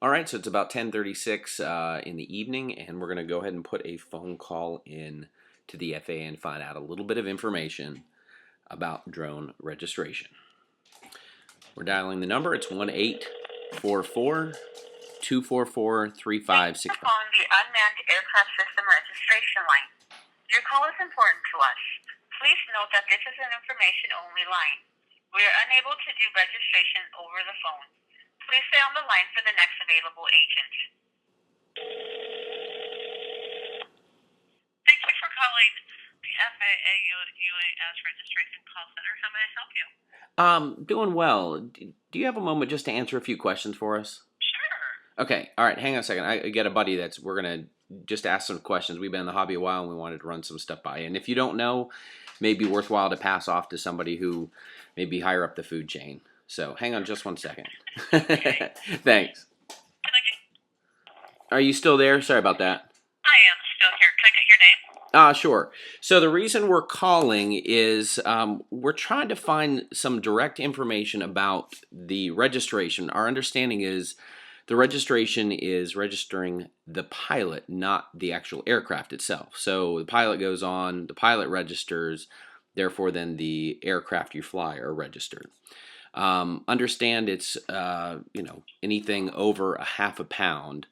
All right, so it's about 10:36 in the evening, and we're going to go ahead and put a phone call in to the FAA and find out a little bit of information about drone registration. We're dialing the number. It's 1-844-244-3565. Thank you for calling the Unmanned Aircraft System Registration Line. Your call is important to us. Please note that this is an information-only line. We are unable to do registration over the phone. Please stay on the line for the next available agent. Thank you for calling the FAA UAS Registration Call Center. How may I help you? Doing well. Do you have a moment just to answer a few questions for us? Sure. Okay, all right, hang on a second. I got a buddy we're going to just ask some questions. We've been in the hobby a while, and we wanted to run some stuff by you. And if you don't know, it may be worthwhile to pass off to somebody who may be higher up the food chain. So hang on just one second. Okay. Thanks. Are you still there? Sorry about that. I am still here. Can I get your name? Sure. So the reason we're calling is we're trying to find some direct information about the registration. Our understanding is the registration is registering the pilot, not the actual aircraft itself. So the pilot goes on, the pilot registers, therefore then the aircraft you fly are registered. Understand it's anything over a half a pound.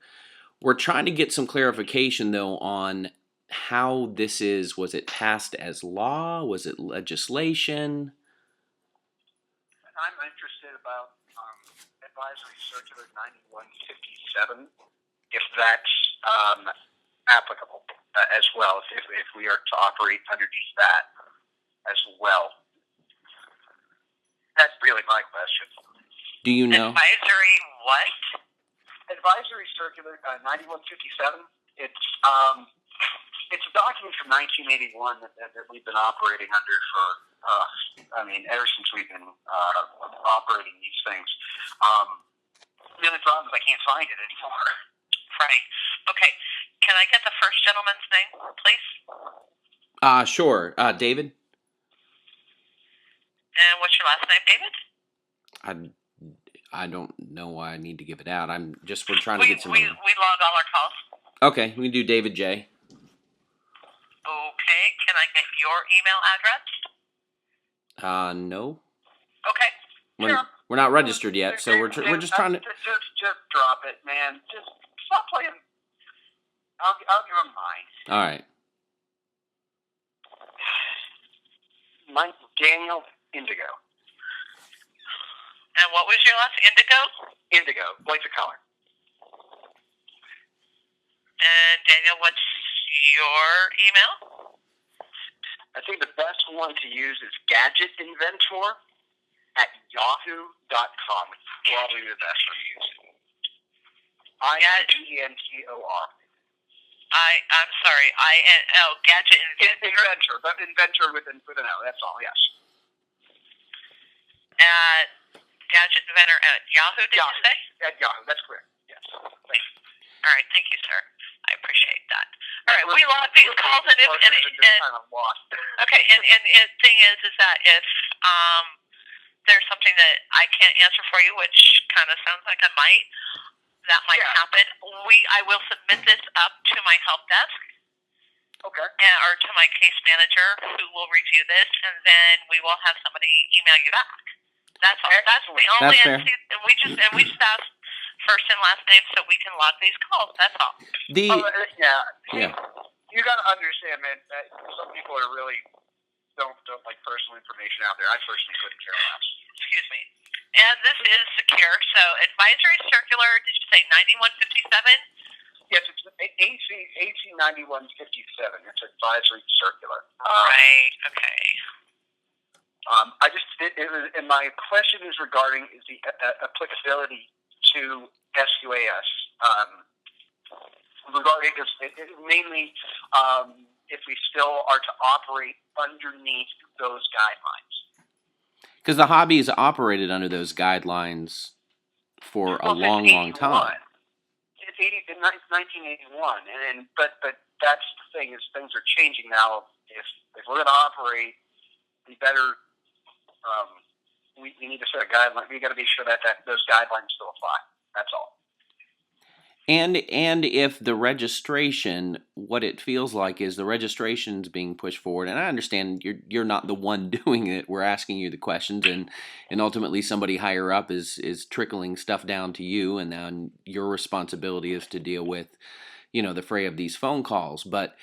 We're trying to get some clarification though on how this is. Was it passed as law? Was it legislation? I'm interested about Advisory Circular 9157, if that's applicable as well, if we are to operate underneath that as well. That's really my question. Do you know? Advisory what? Advisory Circular 9157. It's a document from 1981 that we've been operating under for, ever since we've been operating these things. The only problem is I can't find it anymore. Right. Okay. Can I get the first gentleman's name, please? Sure. David? And what's your last name, David? I don't know why I need to give it out. We're trying to get some... We log all our calls. Okay, we can do David J. Okay. Can I get your email address? No. Okay. We're not registered yet, so we're just trying to... Just drop it, man. Just stop playing. I'll give him mine. All right. Mine, Daniel Indigo. And what was your last? Indigo? Indigo, like the color. And Daniel, what's your email? I think the best one to use is gadgetinventor@yahoo.com. It's probably the best for use. INVENTOR. I'm sorry. Gadget Inventor, but inventor with an O. That's all. Yes. At Gadget Inventor at Yahoo. Did you say? At Yahoo. That's correct. Yes. Thanks. All right. Thank you, sir. I appreciate that. All right. We log these calls, and kind of lost. Okay. And the thing is that if there's something that I can't answer for you, which kind of sounds like I might. That might happen. I will submit this up to my help desk. Okay. Or to my case manager, who will review this, and then we will have somebody email you back. That's all. That's the only. That's fair. And we just ask first and last name so we can log these calls. That's all. You got to understand, man. That some people are really don't like personal information out there. I personally couldn't care less. Excuse me. And this is secure. So advisory circular. Did you say 9157? Yes, it's AC 9157. It's advisory circular. Right. Okay. And my question is regarding the applicability to SUAS. Regarding this, mainly if we still are to operate underneath those guidelines. Because the hobby has operated under those guidelines for a long time. It's 1981, but that's the thing is things are changing now. If we're going to operate, we better we need to set a guideline. We got to be sure that those guidelines still apply. That's all. And if the registration, what it feels like is the registration's being pushed forward, and I understand you're not the one doing it. We're asking you the questions, and ultimately somebody higher up is trickling stuff down to you, and then your responsibility is to deal with, the fray of these phone calls. But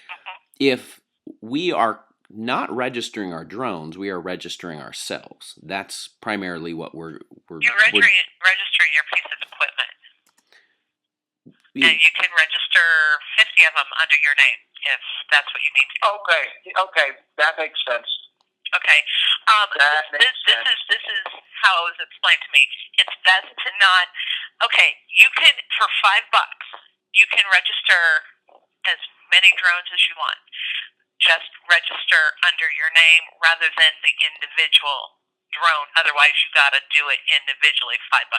if we are not registering our drones, we are registering ourselves. That's primarily what we're You're registering your piece of equipment. And you can register 50 of them under your name if that's what you need to do. Okay, that makes sense. Okay. This is how it was explained to me. It's best to not. Okay, you can for $5. You can register as many drones as you want. Just register under your name rather than the individual drone. Otherwise, you got to do it individually. $5, $5.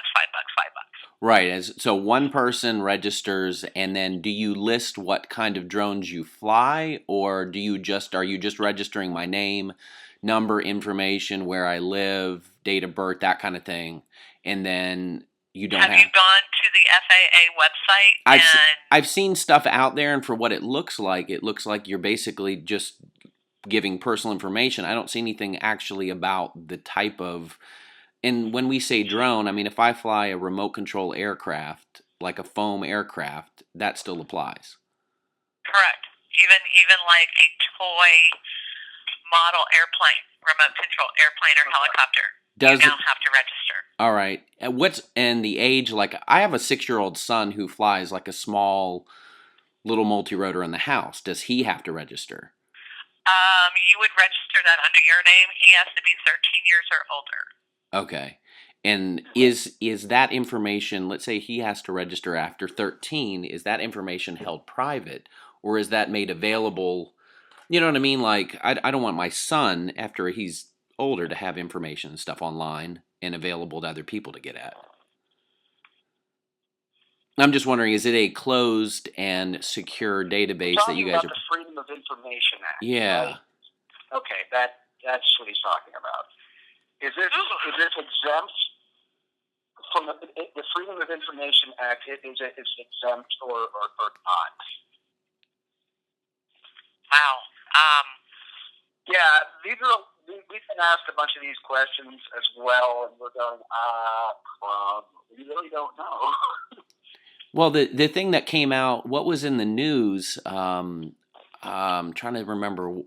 Right. So one person registers, and then do you list what kind of drones you fly, or are you just registering my name, number, information, where I live, date of birth, that kind of thing, and then you don't have. Have you gone to the FAA website? I've seen stuff out there, and for what it looks like you're basically just giving personal information. I don't see anything actually about the type of. And when we say drone, I mean, if I fly a remote control aircraft, like a foam aircraft, that still applies. Correct. Even like a toy model airplane, remote control airplane or helicopter, you now have to register. All right. And the age, like I have a 6-year-old son who flies like a small little multi-rotor in the house. Does he have to register? You would register that under your name. He has to be 13 years or older. Okay. And is that information, let's say he has to register after 13, is that information held private, or is that made available? You know what I mean? Like, I don't want my son, after he's older, to have information and stuff online and available to other people to get at. I'm just wondering, is it a closed and secure database that you guys are... the Freedom of Information Act. Yeah. Right? Okay, that's what he's talking about. Is this exempt from the Freedom of Information Act? Is it exempt or not? Wow. Yeah, we've been asked a bunch of these questions as well, and we're going, we really don't know. Well, the thing that came out, what was in the news? I'm trying to remember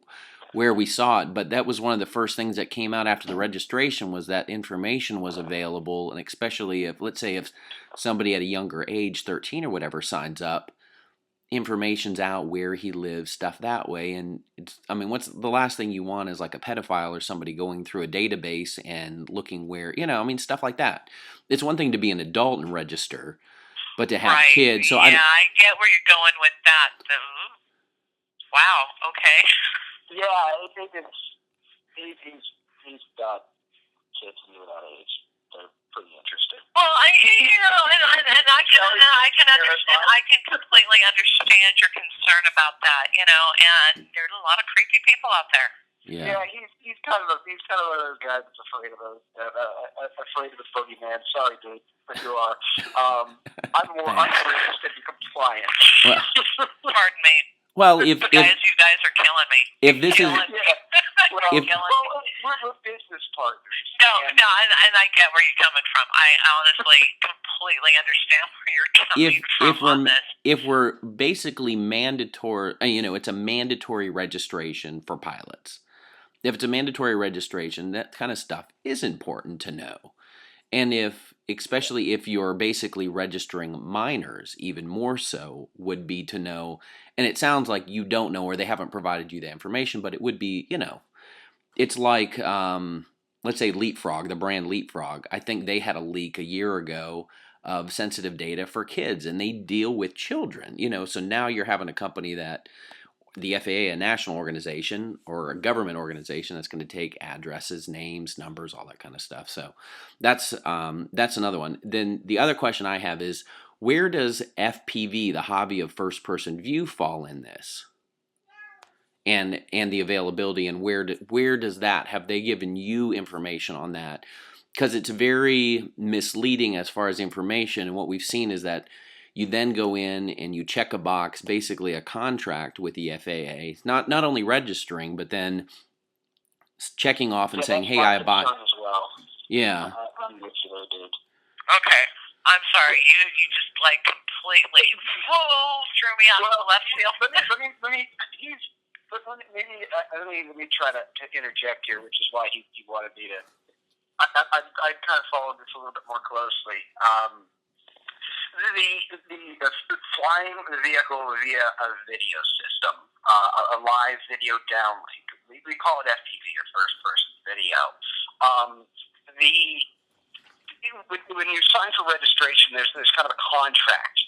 where we saw it, but that was one of the first things that came out after the registration, was that information was available, and especially if, let's say, if somebody at a younger age, 13 or whatever, signs up, information's out where he lives, stuff that way. And what's the last thing you want is like a pedophile or somebody going through a database and looking where, stuff like that. It's one thing to be an adult and register, but to have kids. So I get where you're going with that. Wow. Okay. Yeah, I think he's got kids near that age. They're pretty interesting. Well, I can understand. I can completely understand your concern about that. And there's a lot of creepy people out there. Yeah, he's kind of one of those guys that's afraid of the boogeyman. Sorry, dude, but you are. I'm more interested in compliance. Pardon me. Well, you guys are killing me. If this is, we're business partners. No, and I get where you're coming from. I honestly completely understand where you're coming from on this. If we're basically mandatory, it's a mandatory registration for pilots. If it's a mandatory registration, that kind of stuff is important to know. And especially if you're basically registering minors, even more so would be to know. And it sounds like you don't know, or they haven't provided you the information, but it would be, it's like, let's say Leapfrog, the brand Leapfrog. I think they had a leak a year ago of sensitive data for kids, and they deal with children, so now you're having a company that the FAA, a national organization or a government organization, that's going to take addresses, names, numbers, all that kind of stuff. So that's another one. Then the other question I have is, where does FPV, the hobby of first-person view, fall in this? And the availability, and where does that, have they given you information on that? Because it's very misleading as far as information, and what we've seen is that You then go in and you check a box, basically a contract with the FAA, not only registering, but then checking off and saying, that's "Hey, my I bought." concern as well. Yeah. I'm with you there, dude. Okay. I'm sorry. You just like completely threw me out of left field. Let me try to interject here, which is why he wanted me to. I kind of followed this a little bit more closely. The flying the vehicle via a video system, a live video downlink. We call it FPV, or first person video. When you sign for registration, there's kind of a contract,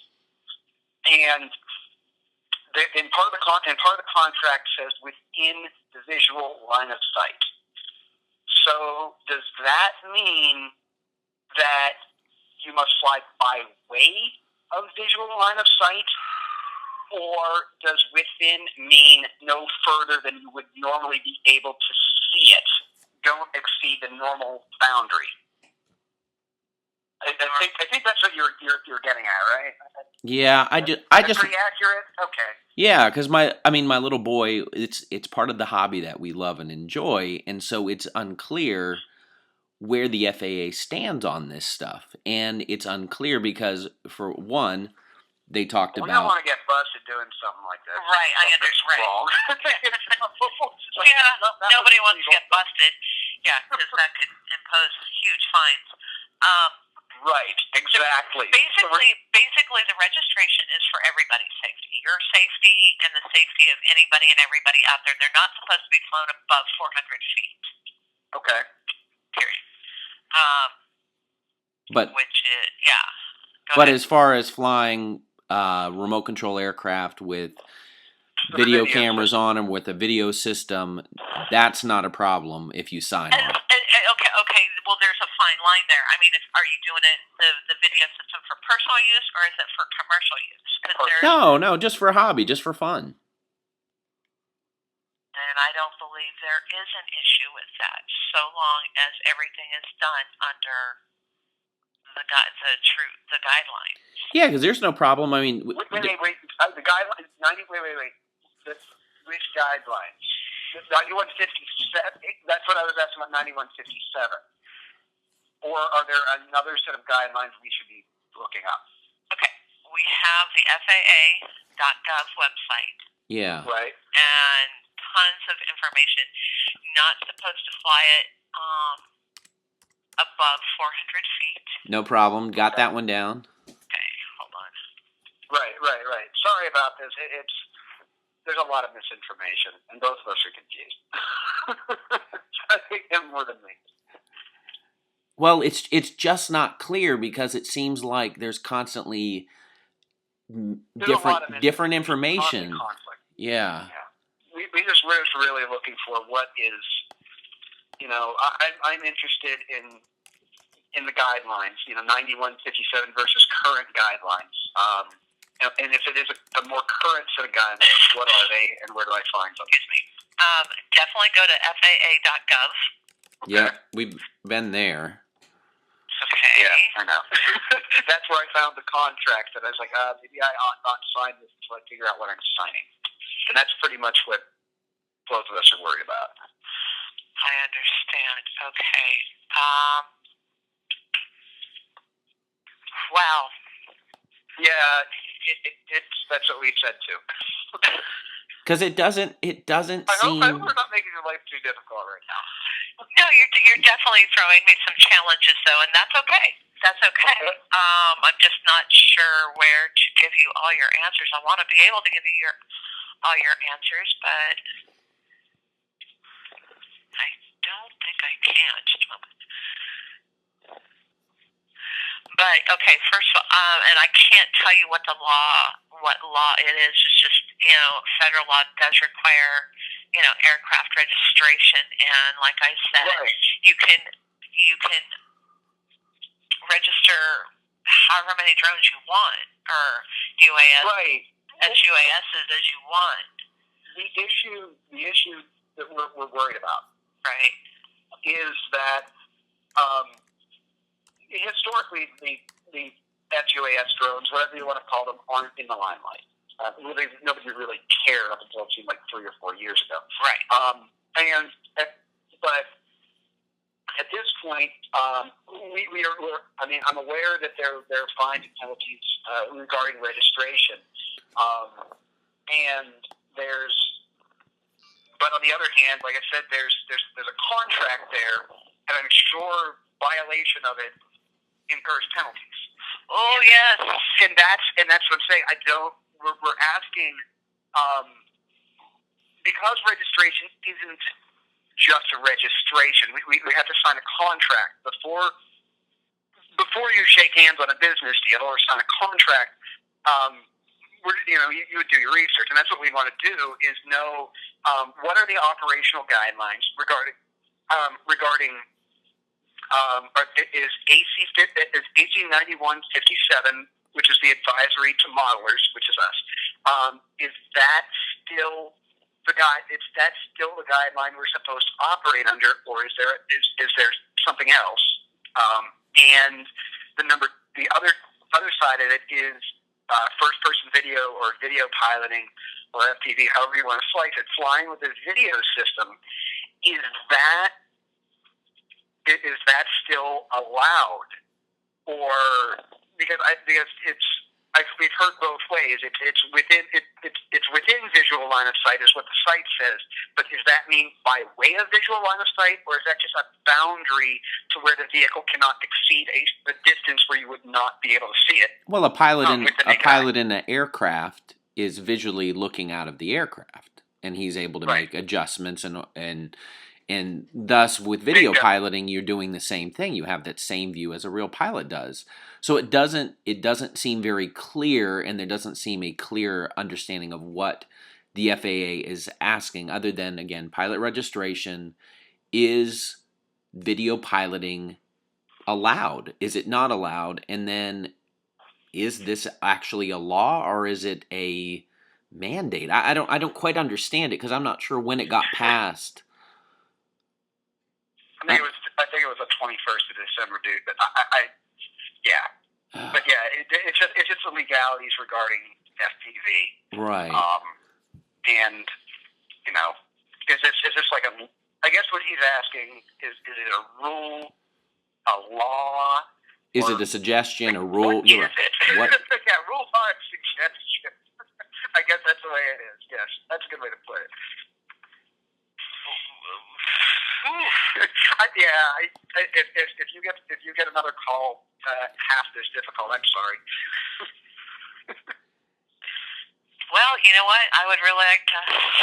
and part of the contract says within the visual line of sight. So does that mean that you must fly by way of visual line of sight, or does within mean no further than you would normally be able to see it? Don't exceed the normal boundary. I think that's what you're getting at, right? Yeah, I That's just pretty accurate. Okay. yeah, because my little boy, it's part of the hobby that we love and enjoy, and so it's unclear where the FAA stands on this stuff, and it's unclear because, for one, they talked We don't about. want to get busted doing something like this. Right, I understand. Wrong. Yeah, nobody wants to get busted. Yeah, because that could impose huge fines. Right, exactly. Basically, the registration is for everybody's safety. Your safety and the safety of anybody and everybody out there. They're not supposed to be flown above 400 feet. Okay. Period. But Go ahead. as far as flying remote control aircraft with video cameras on them with a video system, that's not a problem if you sign on. Okay. Well, there's a fine line there. I mean, are you doing it the video system for personal use, or is it for commercial use? No, just for a hobby, just for fun. And I don't believe there is an issue with that, so long as everything is done under the guidelines. Yeah, because there's no problem. I mean, wait. The guidelines. Which guidelines? 9157. That's what I was asking about. 9157. Or are there another set of guidelines we should be looking up? Okay, we have the FAA.gov website. Yeah. Right. And tons of information. Not supposed to fly it above 400 feet. No problem. Got that one down. Okay, hold on. Right. Sorry about this. There's a lot of misinformation, and both of us are confused. I think him more than me. Well, it's just not clear because it seems like there's constantly different information. Yeah. We're just really looking for what is, I'm interested in the guidelines, 9157 versus current guidelines. And if it is a more current set of guidelines, what are they, and where do I find them? Excuse me. Definitely go to FAA.gov. Yeah, we've been there. Okay. Yeah, I know. That's where I found the contract, and I was like, maybe I ought not sign this until I figure out what I'm signing. And that's pretty much what both of us are worried about. I understand. Okay. Wow. Yeah, that's what we said too. Because it doesn't seem. I hope we're not making your life too difficult right now. No, you're definitely throwing me some challenges, though, and that's okay. That's okay. I'm just not sure where to give you all your answers. I want to be able to give you all your answers, but I don't think I can. Just a moment. But okay, first of all, and I can't tell you what law it is. It's just federal law does require aircraft registration, and like I said, right. you can register however many drones you want, or UAS, right. as UASs as you want. The issue that we're worried about, right, is that historically the FUAS drones, whatever you want to call them, aren't in the limelight. Nobody really cared up until it seemed like 3 or 4 years ago. Right. But at this point, I'm aware that there are fines and penalties regarding registration, but on the other hand, like I said, there's a contract there, and I'm sure violation of it incurs penalties. Oh yes, and that's what I'm saying. We're asking, because registration isn't just a registration. We have to sign a contract before you shake hands on a business deal or sign a contract. You would do your research, and that's what we want to do: is know what are the operational guidelines regarding is AC 9157, which is the advisory to modelers, which is us. Is that still the guideline we're supposed to operate under, or is there something else? And the other side of it is first person video or video piloting or FPV, however you want to slice it, flying with a video system. Is that still allowed? Or because we've heard both ways. It's within visual line of sight is what the site says, but does that mean by way of visual line of sight, or is that just a boundary to where the vehicle cannot exceed a distance where you would not be able to see it? Well, a pilot in an aircraft is visually looking out of the aircraft, and he's able to make adjustments and thus with video piloting, you're doing the same thing. You have that same view as a real pilot does. So it doesn't seem very clear, and there doesn't seem a clear understanding of what the FAA is asking, other than, again, pilot registration. Is video piloting allowed? Is it not allowed? And then, is this actually a law, or is it a mandate? I don't quite understand it, because I'm not sure when it got passed. I think it was the 21st of December, dude. But it's just the legalities regarding FPV, right? And is this like I guess what he's asking is it a rule, a law? Is it a suggestion, a rule? What is it? What? Yeah, rule or suggestion. I guess that's the way it is. Yes, that's a good way to put it. If you get another call half this difficult, I'm sorry. Well, you know what? I would really like to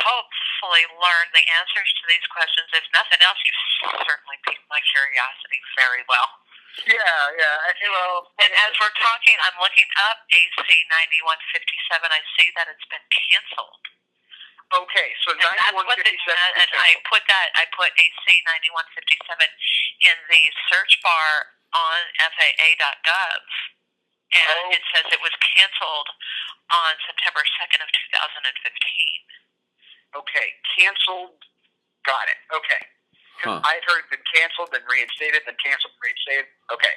hopefully learn the answers to these questions. If nothing else, you certainly piqued my curiosity very well. Yeah. And as we're talking, I'm looking up AC 9157. I see that it's been canceled. Okay, so 9157. And I put AC 9157 in the search bar on FAA.gov, and it says it was canceled on September 2nd of 2015. Okay, canceled. Got it. Okay. I'd heard it been canceled, then reinstated, then canceled, reinstated. Okay,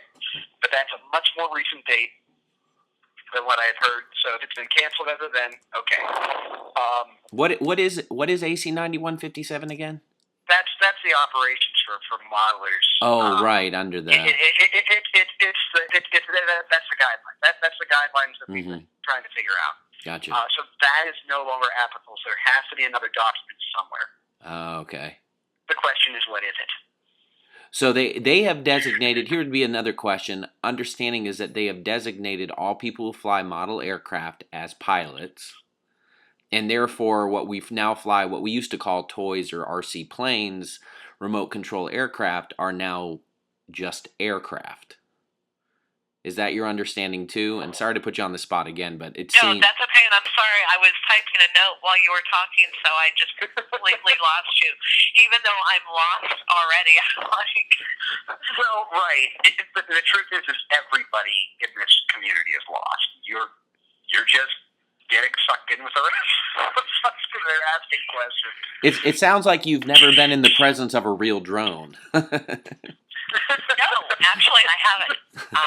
but that's a much more recent date than what I had heard. So if it's been canceled as of then, okay. What is AC 9157 again? That's the operations for modelers. Oh, right, under the. That's the guideline. That's the guidelines that we've been trying to figure out. Gotcha. So that is no longer applicable. So there has to be another document somewhere. Okay. The question is, what is it? So they have designated, here would be another question, understanding is that they have designated all people who fly model aircraft as pilots, and therefore what we now fly, what we used to call toys or RC planes, remote control aircraft, are now just aircraft. Is that your understanding too? And sorry to put you on the spot again, but it seems... No, that's okay, and I'm sorry. I was typing a note while you were talking, so I just completely lost you. Even though I'm lost already, I'm like... Well, right. But the truth is everybody in this community is lost. You're just getting sucked in with the rest because they're asking questions. It sounds like you've never been in the presence of a real drone. No, actually, I haven't. No.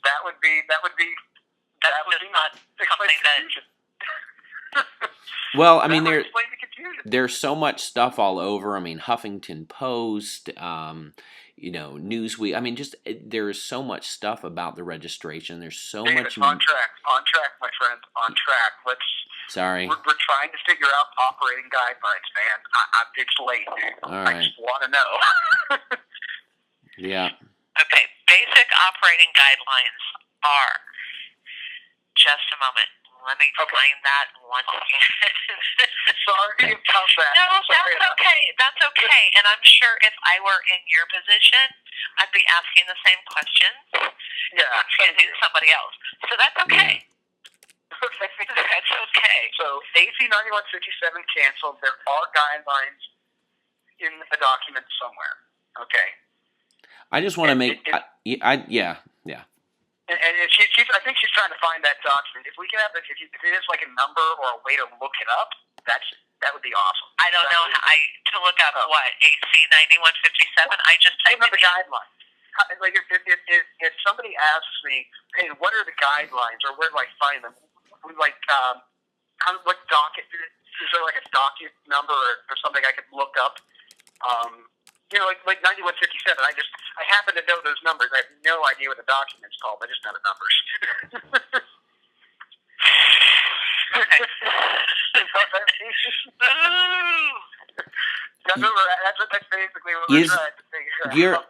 That that would be That's just not something that. Well, I mean, that would explain the confusion. there's so much stuff all over. I mean, Huffington Post, Newsweek. I mean, just there's so much stuff about the registration. There's so much. On track, my friend, on track. Sorry. We're trying to figure out operating guidelines, man. It's late, dude. All right. I just want to know. Yeah. Okay, basic operating guidelines are. Just a moment. Let me find that once again. Sorry about that. No, that's okay. That's okay. And I'm sure if I were in your position, I'd be asking the same questions. Yeah. Confusing somebody else. So that's okay. That's okay. So AC 9157 canceled. There are guidelines in a document somewhere. Okay. I just want to make. Yeah. And I think she's trying to find that document. If we can have if it is like a number or a way to look it up, that would be awesome. I don't know to look up what AC 9157. I just typed the guidelines. Like if somebody asks me, hey, what are the guidelines or where do I find them? Like what docket is there like a docket number or something I could look up? Like 9157. I happen to know those numbers. I have no idea what the document's called. I just know the numbers. That's basically what we're trying to figure out.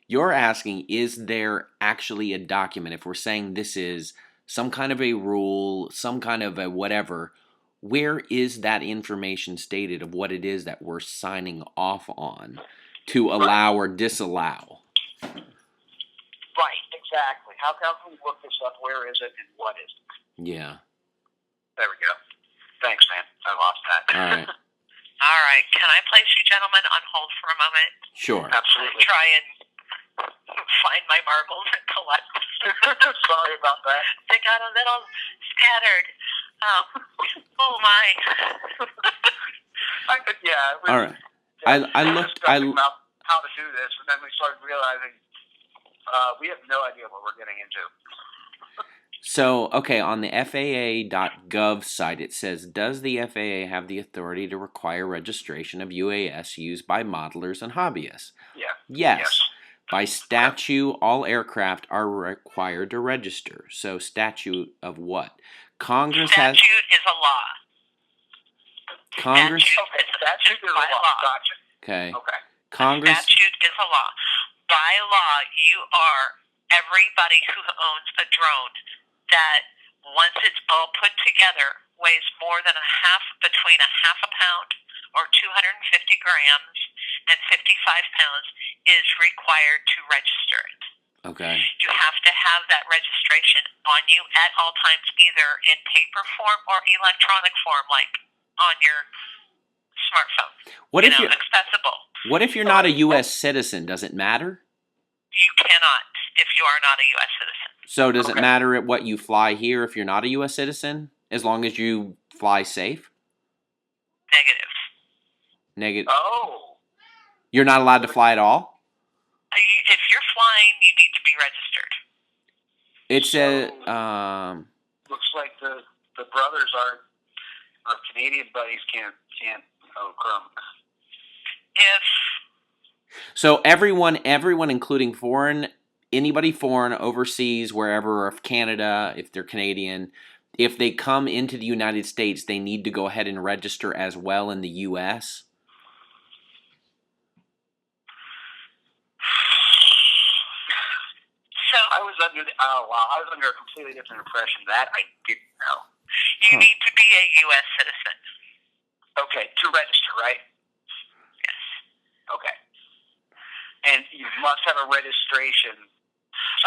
You're asking, is there actually a document? If we're saying this is some kind of a rule, some kind of a whatever, where is that information stated of what it is that we're signing off on to allow or disallow? Right, exactly. How can we look this up? Where is it and what is it? There Yeah. we go. Thanks, man. I lost that. All right. All right. Can I place you gentlemen on hold for a moment? Sure. Absolutely. Try and find my marbles and collect. Sorry about that. They got a little scattered. Oh my. All right. I looked about how to do this, and then we started realizing we have no idea what we're getting into. So, okay, on the FAA.gov site, it says, does the FAA have the authority to require registration of UAS used by modelers and hobbyists? Yeah. Yes. By statute, all aircraft are required to register. So, statute of what? Statute is a law. Congress. Statute is a law. Gotcha. Okay. Statute is a law. By law, you are everybody who owns a drone that once it's all put together weighs more than between a half a pound or 250 grams and 55 pounds is required to register it. Okay. You have to have that registration on you at all times, either in paper form or electronic form, like on your smartphone. Accessible. What if you're not a U.S. citizen? Does it matter? You cannot if you are not a U.S. citizen. So does it matter at what you fly here if you're not a U.S. citizen, as long as you fly safe? Negative. Oh. You're not allowed to fly at all? If you're flying, you need to be registered. It says, looks like the brothers our Canadian buddies can't crumb. So everyone, including anybody foreign, overseas, wherever, if Canada, if they're Canadian, if they come into the United States, they need to go ahead and register as well in the U.S.? I was under a completely different impression. That I didn't know. You need to be a U.S. citizen. Okay, to register, right? Yes. Okay. And you must have a registration.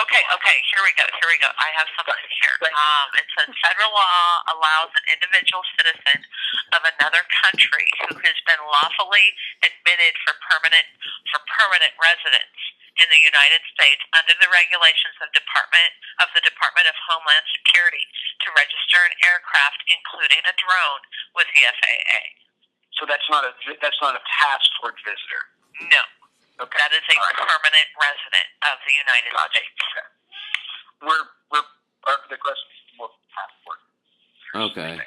Okay, here we go. I have something here. It says federal law allows an individual citizen of another country who has been lawfully admitted for permanent residence in the United States under the regulations of the Department of Homeland Security to register an aircraft, including a drone, with the FAA. So that's not a passport visitor. No. Okay. That is a permanent resident of the United States. Okay. I think.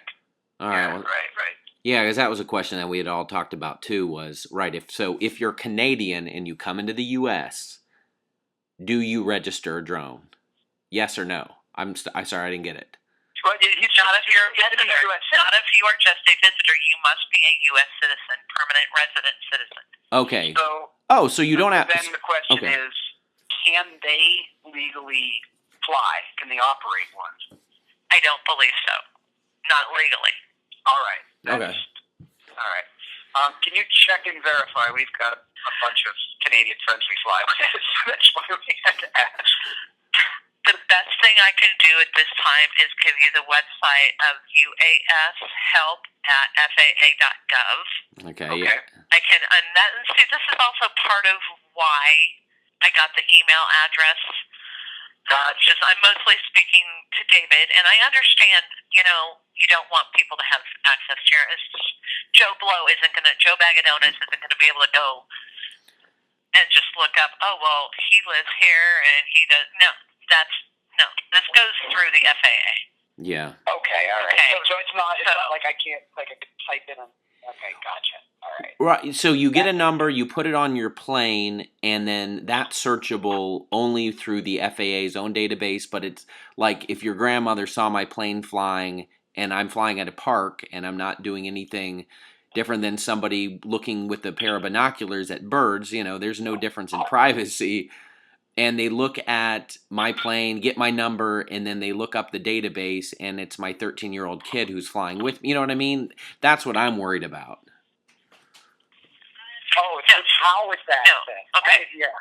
All right. Yeah, Well, right. yeah, because that was a question that we had all talked about too. Was right if you're Canadian and you come into the U.S., do you register a drone? Yes or no? I'm sorry, I didn't get it. Well, he's Not if you're a he had to be visitor. a U.S. Not if you are just a visitor. You must be a U.S. citizen, permanent resident citizen. Okay. So So you don't have. then the question Okay. is, can they legally fly? Can they operate one? I don't believe so. Not legally. All right. Okay. All right. Can you check and verify? We've got a bunch of Canadian friends we fly with. That's why we had to ask. The best thing I can do at this time is give you the website of UAS help at FAA.gov. Okay. Okay. Yeah. I can, and see, this is also part of why I got the email address. Just I'm mostly speaking to David, and I understand, you don't want people to have access to your. Joe Bag of Donuts isn't going to be able to go and just look up. Oh well, he lives here, and he does. No, this goes through the FAA. Yeah. Okay. All right. Okay. So it's not like I can't type in a. Okay. Gotcha. All right. Right. So you get a number, you put it on your plane, and then that's searchable only through the FAA's own database. But it's like if your grandmother saw my plane flying and I'm flying at a park and I'm not doing anything different than somebody looking with a pair of binoculars at birds, there's no difference in privacy. And they look at my plane, get my number, and then they look up the database, and it's my 13-year-old kid who's flying with me. You know what I mean? That's what I'm worried about. Oh, it's how is that? No. Thing? Okay. Yeah.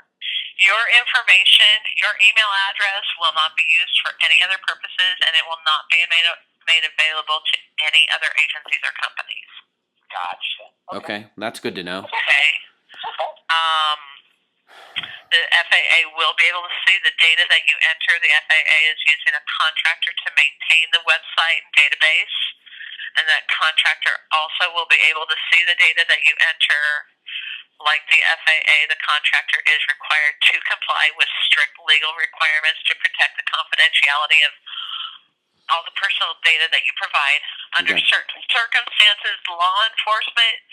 Your information, your email address will not be used for any other purposes, and it will not be made available to any other agencies or companies. Gotcha. Okay, that's good to know. Okay. The FAA will be able to see the data that you enter. The FAA is using a contractor to maintain the website and database, and that contractor also will be able to see the data that you enter. Like the FAA, the contractor is required to comply with strict legal requirements to protect the confidentiality of all the personal data that you provide. Under certain circumstances, law enforcement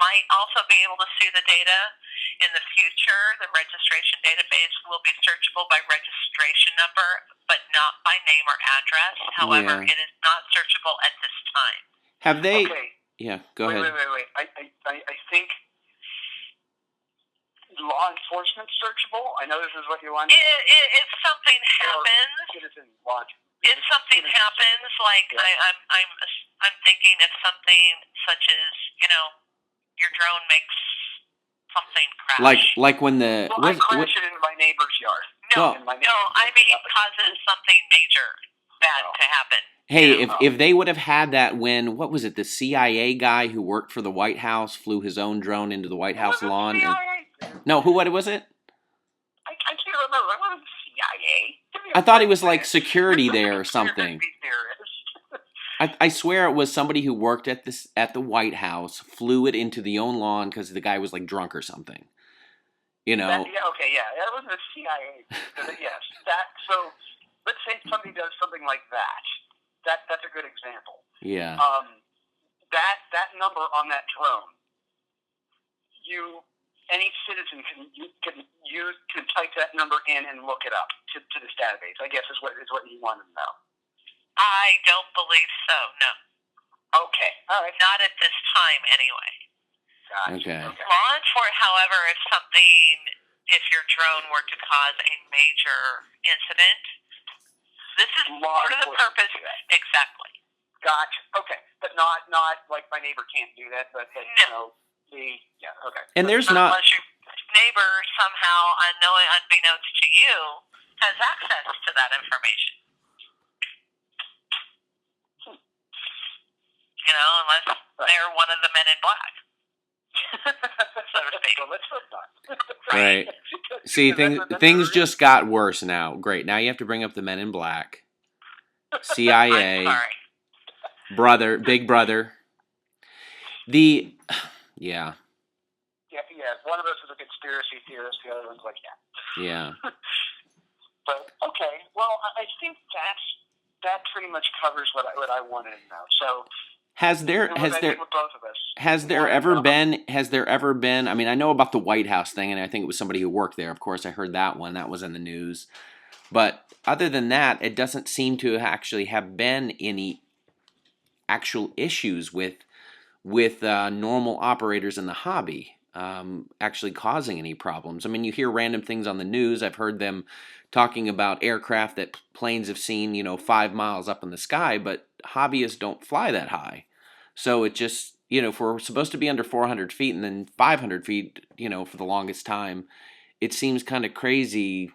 might also be able to see the data. In the future, the registration database will be searchable by registration number, but not by name or address. However, it is not searchable at this time. Have they? Okay. Yeah, go ahead. Wait. I think law enforcement searchable. I know this is what you want. If something happens, citizen law. if something happens, like I'm thinking if something such as your drone makes something crash, like when the I crashed it into my neighbor's yard. I mean causes something major bad to happen. Hey, if they would have had that when, what was it, the CIA guy who worked for the White House flew his own drone into the White House lawn? No, what was it? I can't remember. It wasn't the CIA. I thought he was like security there or something. I I swear it was somebody who worked at the White House, flew it into the own lawn because the guy was like drunk or something. That wasn't the CIA. Yes, so let's say somebody does something like that. That's a good example. Yeah. That number on that drone, any citizen can type that number in and look it up to this database. I guess is what you want to know. I don't believe so. No. Okay. All right. Not at this time, anyway. Gotcha. Okay. Law enforcement, however, if your drone were to cause a major incident, this is part of the purpose. Exactly. Gotcha. Okay, but not like my neighbor can't do that. But no. Okay. And there's not. Unless your neighbor somehow, unbeknownst to you, has access to that information. Unless they're one of the men in black. So to speak. Well, let's hope not. Right. See, things just got worse now. Great. Now you have to bring up the Men in Black, CIA, I'm sorry. Big Brother. Yeah. Yeah. One of us is a conspiracy theorist. The other one's like, Yeah. But okay. Well, I think that's that pretty much covers what I wanted to know. So Has there it was, I think, with both of us. has there ever been, I mean, I know about the White House thing, and I think it was somebody who worked there. Of course, I heard that one. That was in the news. But other than that, it doesn't seem to actually have been any actual issues with normal operators in the hobby actually causing any problems. I mean, you hear random things on the news. I've heard them talking about aircraft that planes have seen, 5 miles up in the sky, but hobbyists don't fly that high. So it just, if we're supposed to be under 400 feet and then 500 feet, for the longest time, it seems kind of crazy.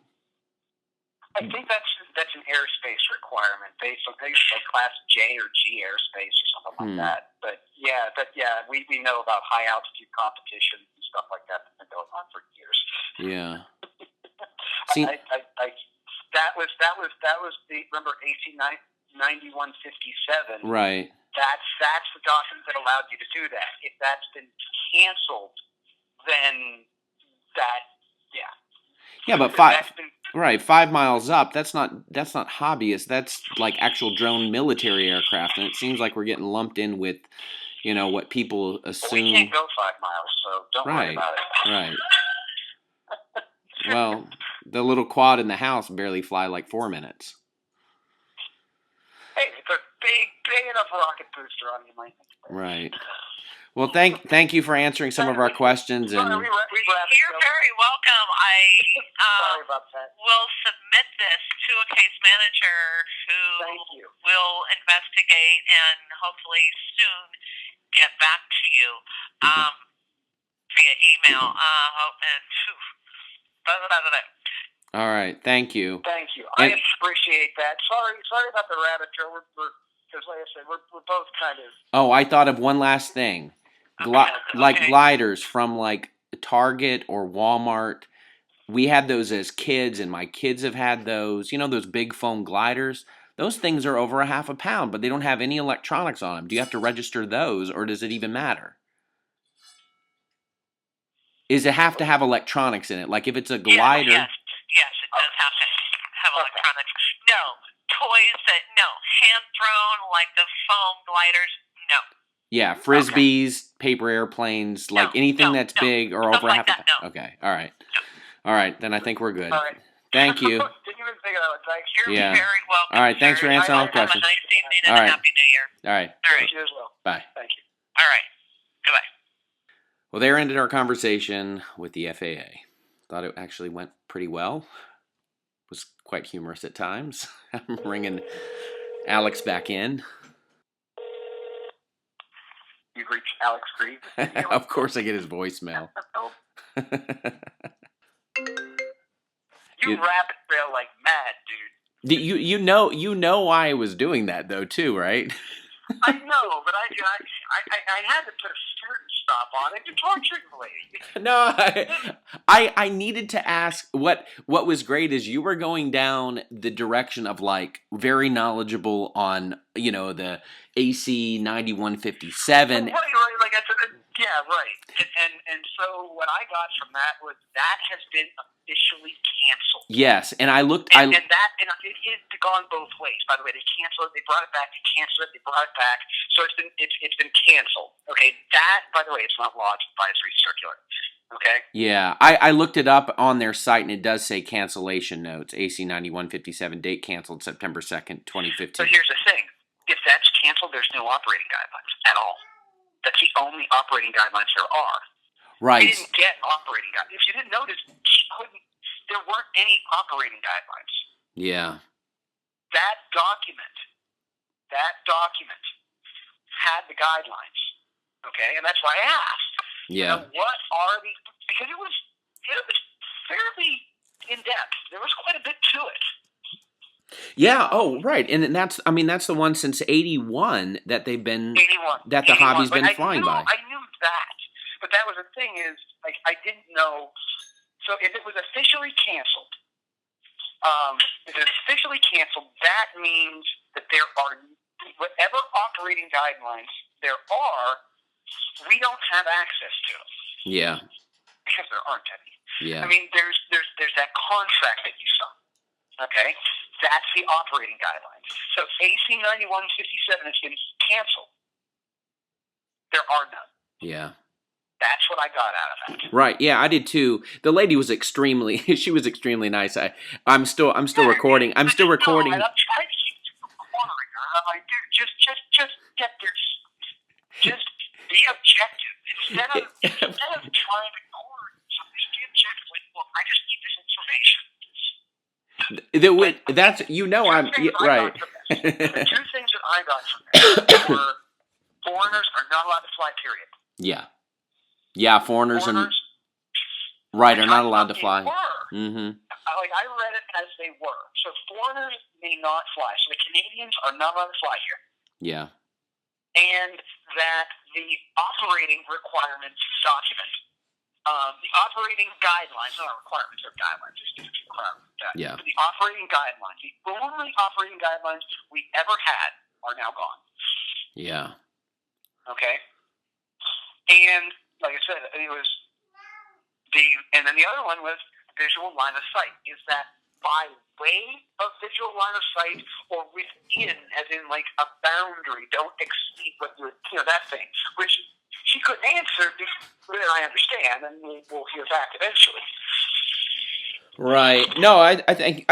I think that's an airspace requirement based on things like Class J or G airspace or something like that. But yeah, we know about high altitude competitions and stuff like that that's been going on for years. Yeah. That was the, remember, AC 9157. Right. That's the document that allowed you to do that. If that's been canceled, then yeah, but 5 miles up, that's not hobbyist. That's like actual drone military aircraft, and it seems like we're getting lumped in with, what people assume. We can't go 5 miles, so don't worry about it. Right. Well, the little quad in the house barely fly like 4 minutes. Hey, it's a big enough rocket booster on you, Mike. Right. Well, thank you for answering some of our questions. And You're very welcome. I sorry about that. will submit this to a case manager who will investigate and hopefully soon get back to you via email. All right, thank you. Thank you. I appreciate that. Sorry about the rabbit trail. Because, like I said, we're both kind of. Oh, I thought of one last thing. Gliders from like Target or Walmart. We had those as kids, and my kids have had those. Those big foam gliders. Those things are over 1/2 pound, but they don't have any electronics on them. Do you have to register those, or does it even matter? Is it have to have electronics in it? Like if it's a glider? Yes, it does have to have electronics. No, hand thrown like the foam gliders. No. Yeah, frisbees, paper airplanes, like anything that's big or over 1/2 pound. No. Okay, all right. No. All right, then I think we're good. All right. Thank you. Didn't even think of it. Thanks. You're very welcome. All right, thanks for answering all the questions. Have a nice evening and a Happy New Year. All right. All right. You as well. Bye. Thank you. All right. Goodbye. Well, there ended our conversation with the FAA. Thought it actually went pretty well. Was quite humorous at times. I'm ringing Alex back in. You've reached Alex Grieve. Of course I get his voicemail. You rabbit trail like mad, dude. You know why I was doing that though too, right? I know, but I had to put a certain stop on it. You're torturing the lady. No, I needed to ask. What was great is you were going down the direction of like very knowledgeable on the AC 9157. Right. Like I said, yeah, right. And so what I got from that was that has been officially canceled. Yes, and I looked. And it has gone both ways. By the way, they canceled it. They brought it back. They canceled it. They brought it back. So it's been canceled. Okay. That, by the way, it's not law. It's advisory circular. Okay. Yeah, I looked it up on their site, and it does say cancellation notes. AC 9157 date canceled September 2nd, 2015. So here's the thing: if that's canceled, there's no operating guidelines at all. That's the only operating guidelines there are. Right. We didn't get operating guidelines. If you didn't notice, there weren't any operating guidelines. Yeah. That document had the guidelines. Okay, and that's why I asked. Yeah. What are these? Because it was fairly in depth. There was quite a bit to it. Yeah. Oh, right. And that's the one since '81 that they've been 81. that the 81. hobby's been But flying by. I knew that, but that was the thing is like I didn't know. So if it was officially canceled, that means that there are whatever operating guidelines there are, we don't have access to them. Yeah. Because there aren't any. Yeah. I mean, there's that contract that you signed. Okay, That's the operating guidelines. So AC 9157 has been canceled. There are none. Yeah. That's what I got out of that. Right. Yeah, I did too. The lady was extremely. She was extremely nice. I'm still recording. I'm still recording. No, I'm trying to keep cornering her. I'm like, dude, just get there. Just be objective instead of trying to corner something. Just be objective. Like, look, I just need this information. That's I'm right. The two things that I got from this were foreigners are not allowed to fly. Period. Yeah. Foreigners are not allowed to fly. Mm-hmm. I read it as they were. So foreigners may not fly. So the Canadians are not allowed to fly here. Yeah. And that the operating requirements document, the operating guidelines, not requirements, they're guidelines. There's different requirements. Yeah. The operating guidelines, the only operating guidelines we ever had are now gone. Yeah. Okay? And like I said, it was and then the other one was visual line of sight. Is that by way of visual line of sight or within, as in like a boundary? Don't exceed what that thing. Which she couldn't answer, but I understand, and we'll hear back eventually. Right. No, I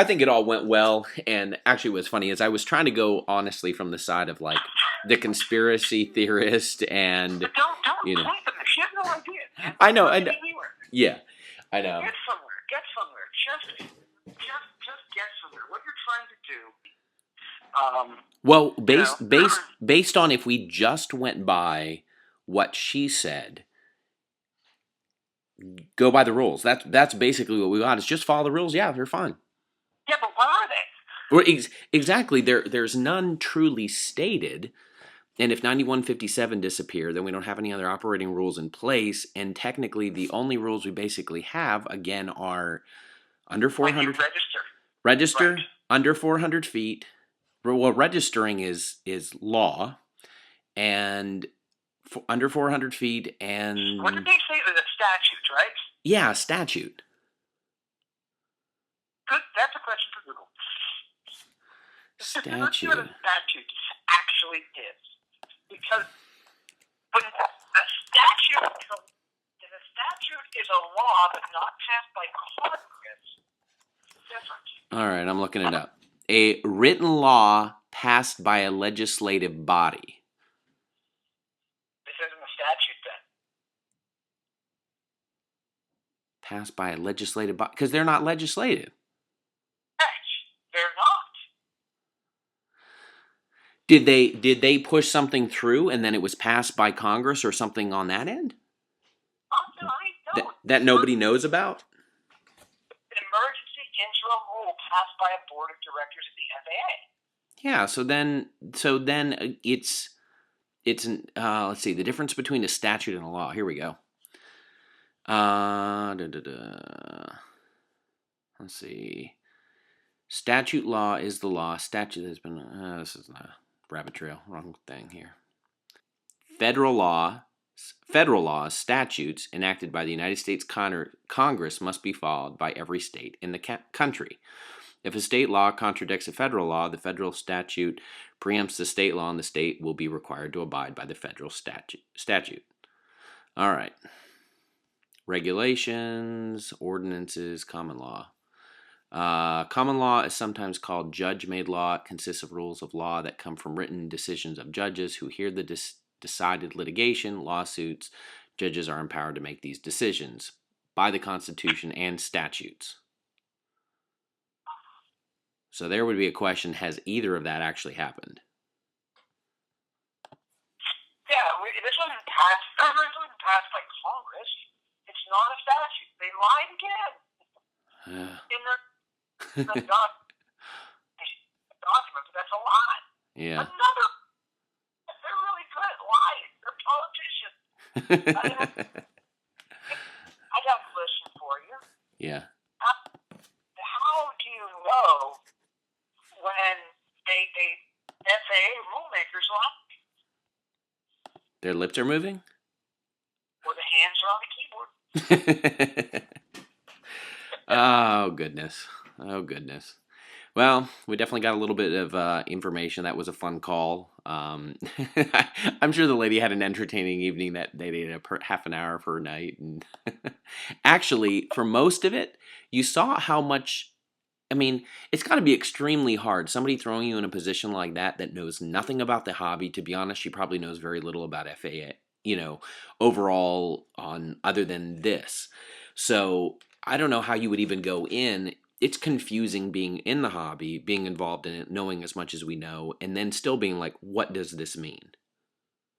think it all went well, and actually, what's funny is I was trying to go honestly from the side of like the conspiracy theorist, and but don't point them. She has no idea. Man. I know. Yeah, I know. Get somewhere. Just get somewhere. What you're trying to do. Well, based on if we just went by what she said, go by the rules. That's basically what we got. Is just follow the rules. Yeah, they're fine. Yeah, but what are they? Well, exactly. There's none truly stated. And if 9157 disappear, then we don't have any other operating rules in place. And technically, the only rules we basically have, again, are under 400. Like register right. Under 400 feet. Well, registering is law, and under 400 feet. And what did they say? It was a statute, right? Yeah, statute. Good. That's a question for Google. Let's see what a statute actually is. Because when a statute is a law but not passed by Congress, it's different. All right, I'm looking it up. A written law passed by a legislative body. This isn't a statute then. Passed by a legislative body, because they're not legislative. They're not. Did they push something through and then it was passed by Congress or something on that end? That nobody knows about? An emergency interim rule passed by a board of directors of the FAA. Yeah, so then it's let's see, the difference between a statute and a law. Here we go. Let's see. Statute law is the law. Statute has been this is a rabbit trail. Wrong thing here. Federal laws, statutes enacted by the United States Congress must be followed by every state in the country. If a state law contradicts a federal law, the federal statute preempts the state law, and the state will be required to abide by the federal statute. All right. Regulations, ordinances, common law. Common law is sometimes called judge-made law. It consists of rules of law that come from written decisions of judges who hear the decided litigation, lawsuits. Judges are empowered to make these decisions by the Constitution and statutes. So there would be a question, has either of that actually happened? Yeah, this wasn't passed by Congress. It's not a statute. They lied again. In their document, but that's a lie. Yeah. They're really good at lying. They're politicians. I got a question for you. Yeah. How do you know when FAA rulemakers lie? Their lips are moving? Or the hands are on the keyboard. Oh, goodness. Well, we definitely got a little bit of information. That was a fun call. I'm sure the lady had an entertaining evening that they did half an hour of her night. And actually, for most of it, you saw how much. I mean, it's got to be extremely hard. Somebody throwing you in a position like that knows nothing about the hobby. To be honest, she probably knows very little about FAA, overall on other than this. So I don't know how you would even go in. It's confusing being in the hobby, being involved in it, knowing as much as we know, and then still being like, what does this mean?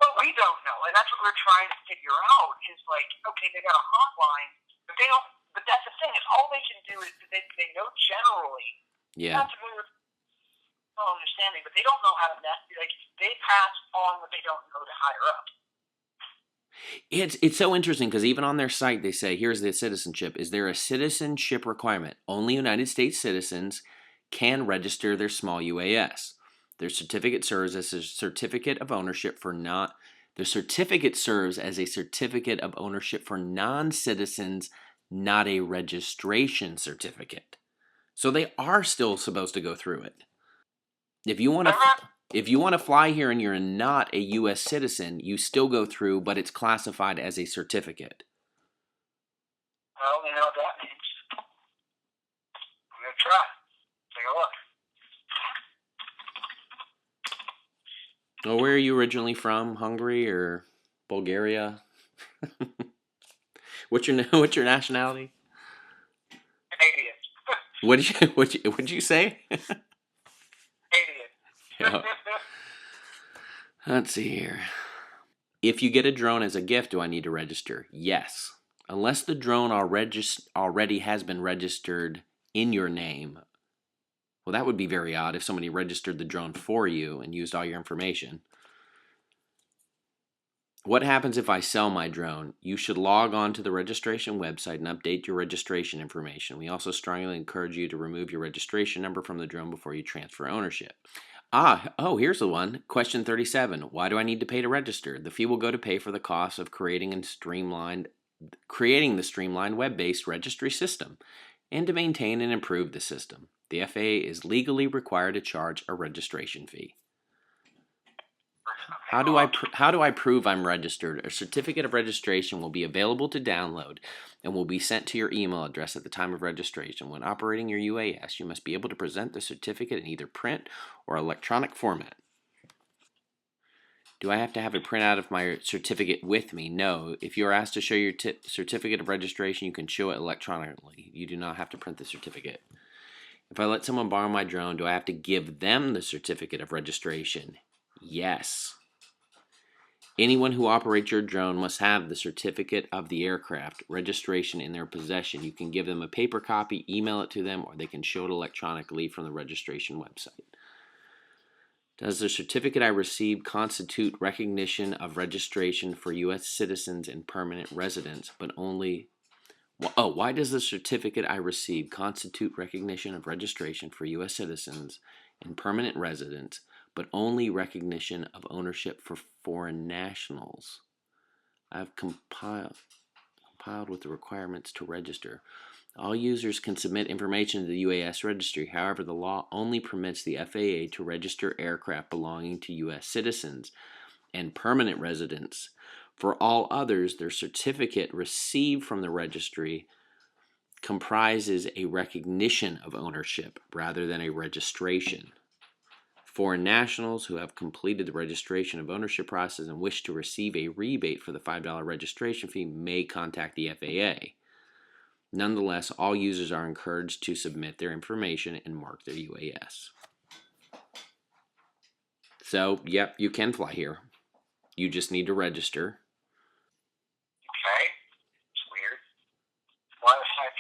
But we don't know, and that's what we're trying to figure out. Is like, okay, they got a hotline, but they don't. But that's the thing. Is all they can do is they know generally. Yeah. Not familiar with understanding, but they don't know how to like they pass on what they don't know to higher up. It's so interesting because even on their site they say, here's the citizenship. Is there a citizenship requirement? Only United States citizens can register their small UAS. Their certificate serves as a certificate of ownership for not. The certificate serves as a certificate of ownership for non-citizens, not a registration certificate. So they are still supposed to go through it. If you want to fly here and you're not a U.S. citizen, you still go through, but it's classified as a certificate. Well, you know what that means. I'm gonna try. Take a look. Well, where are you originally from? Hungary or Bulgaria? What's your nationality? Canadian. What'd you say? Canadian. Let's see here. If you get a drone as a gift, do I need to register? Yes. Unless the drone already has been registered in your name. Well, that would be very odd if somebody registered the drone for you and used all your information. What happens if I sell my drone? You should log on to the registration website and update your registration information. We also strongly encourage you to remove your registration number from the drone before you transfer ownership. Here's the one. Question 37. Why do I need to pay to register? The fee will go to pay for the cost of creating the streamlined web-based registry system and to maintain and improve the system. The FAA is legally required to charge a registration fee. How do I prove I'm registered? A certificate of registration will be available to download and will be sent to your email address at the time of registration. When operating your UAS, you must be able to present the certificate in either print or electronic format. Do I have to have a printout of my certificate with me? No. If you are asked to show your certificate of registration, you can show it electronically. You do not have to print the certificate. If I let someone borrow my drone, do I have to give them the certificate of registration? Yes. Anyone who operates your drone must have the certificate of the aircraft registration in their possession. You can give them a paper copy, email it to them, or they can show it electronically from the registration website. Does the certificate I received constitute recognition of registration for U.S. citizens and permanent residents, but only... why does the certificate I received constitute recognition of registration for U.S. citizens and permanent residents, but only recognition of ownership for foreign nationals? I've compiled with the requirements to register. All users can submit information to the UAS registry. However, the law only permits the FAA to register aircraft belonging to U.S. citizens and permanent residents. For all others, their certificate received from the registry comprises a recognition of ownership rather than a registration. Foreign nationals who have completed the registration of ownership process and wish to receive a rebate for the $5 registration fee may contact the FAA. Nonetheless, all users are encouraged to submit their information and mark their UAS. So, yep, you can fly here. You just need to register. Okay. It's weird. Why the heck?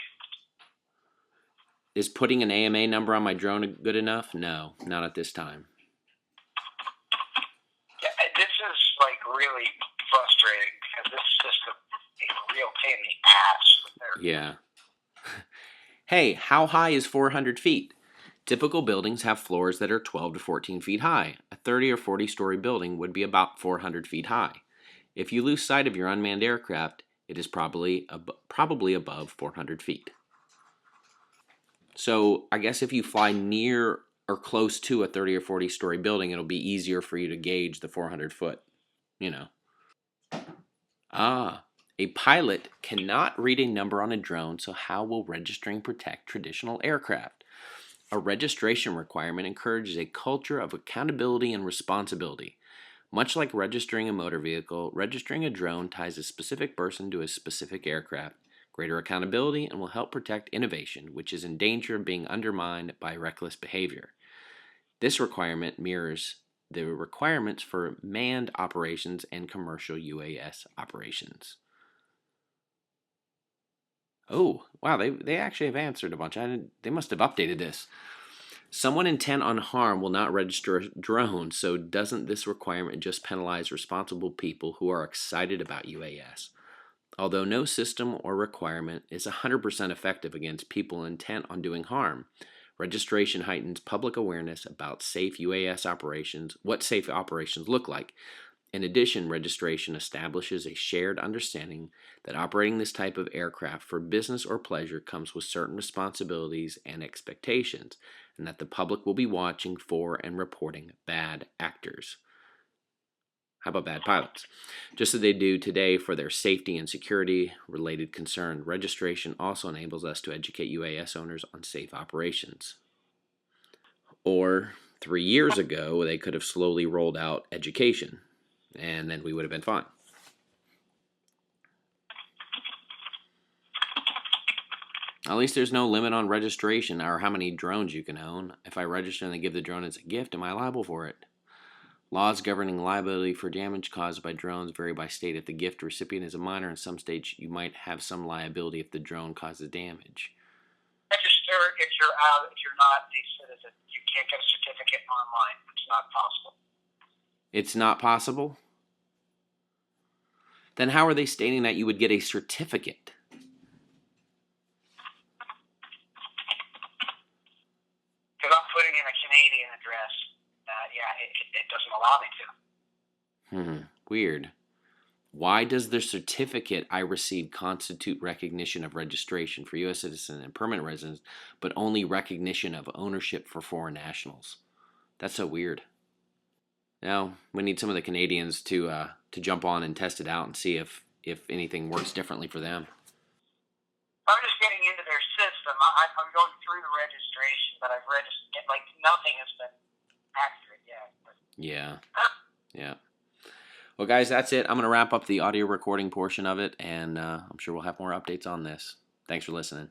Is putting an AMA number on my drone good enough? No, not at this time. Yeah, this is like really frustrating because this is just a real pain in the ass. Yeah. Hey, how high is 400 feet? Typical buildings have floors that are 12 to 14 feet high. A 30 or 40 story building would be about 400 feet high. If you lose sight of your unmanned aircraft, it is probably above 400 feet. So I guess if you fly near or close to a 30 or 40 story building, it'll be easier for you to gauge the 400 foot, you know. Ah, a pilot cannot read a number on a drone, so how will registering protect traditional aircraft? A registration requirement encourages a culture of accountability and responsibility. Much like registering a motor vehicle, registering a drone ties a specific person to a specific aircraft, greater accountability, and will help protect innovation, which is in danger of being undermined by reckless behavior. This requirement mirrors the requirements for manned operations and commercial UAS operations. Oh, wow, they actually have answered a bunch. They must have updated this. Someone intent on harm will not register a drone, so doesn't this requirement just penalize responsible people who are excited about UAS? Although no system or requirement is 100% effective against people intent on doing harm, registration heightens public awareness about safe UAS operations, what safe operations look like. In addition, registration establishes a shared understanding that operating this type of aircraft for business or pleasure comes with certain responsibilities and expectations, and that the public will be watching for and reporting bad actors. How about bad pilots? Just as they do today for their safety and security related concern, registration also enables us to educate UAS owners on safe operations. Or 3 years ago, they could have slowly rolled out education, and then we would have been fine. At least there's no limit on registration or how many drones you can own. If I register and they give the drone as a gift, am I liable for it? Laws governing liability for damage caused by drones vary by state. If the gift recipient is a minor, in some states you might have some liability if the drone causes damage. Register if you're out, if you're not a citizen. You can't get a certificate online. It's not possible. It's not possible? Then how are they stating that you would get a certificate? Because I'm putting in a Canadian address. It doesn't allow me to. Weird. Why does the certificate I received constitute recognition of registration for U.S. citizens and permanent residents, but only recognition of ownership for foreign nationals? That's so weird. Now, we need some of the Canadians to jump on and test it out and see if anything works differently for them. I'm just getting into their system. I'm going through the registration, but I've registered, like, nothing has been accurate yet. Yeah. Well, guys, that's it. I'm going to wrap up the audio recording portion of it, and I'm sure we'll have more updates on this. Thanks for listening.